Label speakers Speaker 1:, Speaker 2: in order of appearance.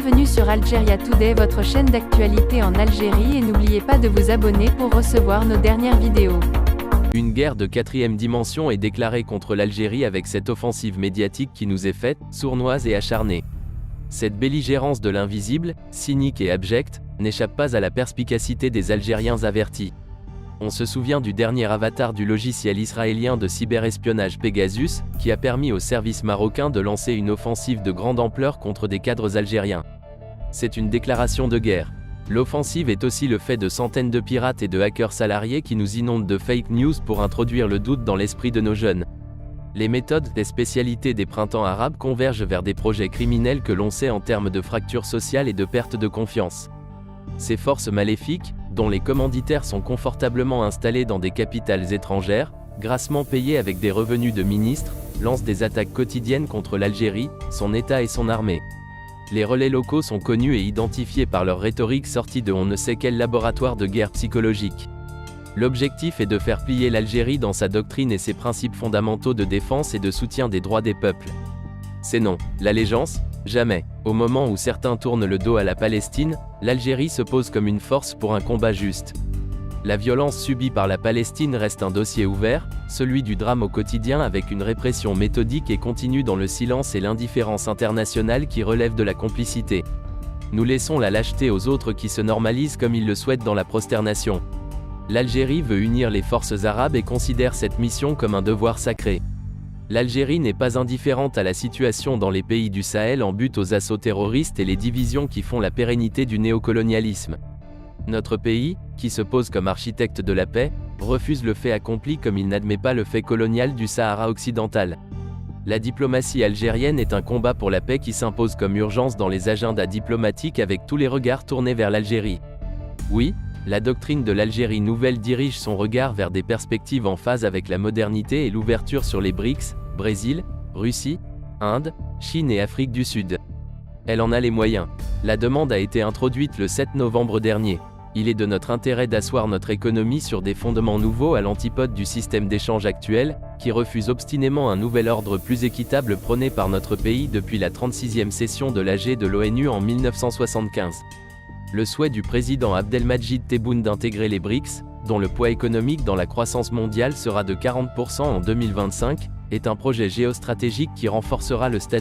Speaker 1: Bienvenue sur Algeria Today, votre chaîne d'actualité en Algérie, et n'oubliez pas de vous abonner pour recevoir nos dernières vidéos.
Speaker 2: Une guerre de quatrième dimension est déclarée contre l'Algérie avec cette offensive médiatique qui nous est faite, sournoise et acharnée. Cette belligérance de l'invisible, cynique et abjecte, n'échappe pas à la perspicacité des Algériens avertis. On se souvient du dernier avatar du logiciel israélien de cyberespionnage Pegasus, qui a permis aux services marocains de lancer une offensive de grande ampleur contre des cadres algériens. C'est une déclaration de guerre. L'offensive est aussi le fait de centaines de pirates et de hackers salariés qui nous inondent de fake news pour introduire le doute dans l'esprit de nos jeunes. Les méthodes des spécialités des printemps arabes convergent vers des projets criminels que l'on sait en termes de fracture sociale et de perte de confiance. Ces forces maléfiques, dont les commanditaires sont confortablement installés dans des capitales étrangères, grassement payés avec des revenus de ministres, lancent des attaques quotidiennes contre l'Algérie, son État et son armée. Les relais locaux sont connus et identifiés par leur rhétorique sortie de on ne sait quel laboratoire de guerre psychologique. L'objectif est de faire plier l'Algérie dans sa doctrine et ses principes fondamentaux de défense et de soutien des droits des peuples. C'est non, l'allégeance, jamais. Au moment où certains tournent le dos à la Palestine, l'Algérie se pose comme une force pour un combat juste. La violence subie par la Palestine reste un dossier ouvert, celui du drame au quotidien avec une répression méthodique et continue dans le silence et l'indifférence internationale qui relève de la complicité. Nous laissons la lâcheté aux autres qui se normalisent comme ils le souhaitent dans la prosternation. L'Algérie veut unir les forces arabes et considère cette mission comme un devoir sacré. L'Algérie n'est pas indifférente à la situation dans les pays du Sahel en but aux assauts terroristes et les divisions qui font la pérennité du néocolonialisme. Notre pays, qui se pose comme architecte de la paix, refuse le fait accompli comme il n'admet pas le fait colonial du Sahara occidental. La diplomatie algérienne est un combat pour la paix qui s'impose comme urgence dans les agendas diplomatiques avec tous les regards tournés vers l'Algérie. Oui, la doctrine de l'Algérie nouvelle dirige son regard vers des perspectives en phase avec la modernité et l'ouverture sur les BRICS, Brésil, Russie, Inde, Chine et Afrique du Sud. Elle en a les moyens. La demande a été introduite le 7 novembre dernier. Il est de notre intérêt d'asseoir notre économie sur des fondements nouveaux à l'antipode du système d'échange actuel, qui refuse obstinément un nouvel ordre plus équitable prôné par notre pays depuis la 36e session de l'AG de l'ONU en 1975. Le souhait du président Abdelmadjid Tebboune d'intégrer les BRICS, dont le poids économique dans la croissance mondiale sera de 40% en 2025, est un projet géostratégique qui renforcera le statut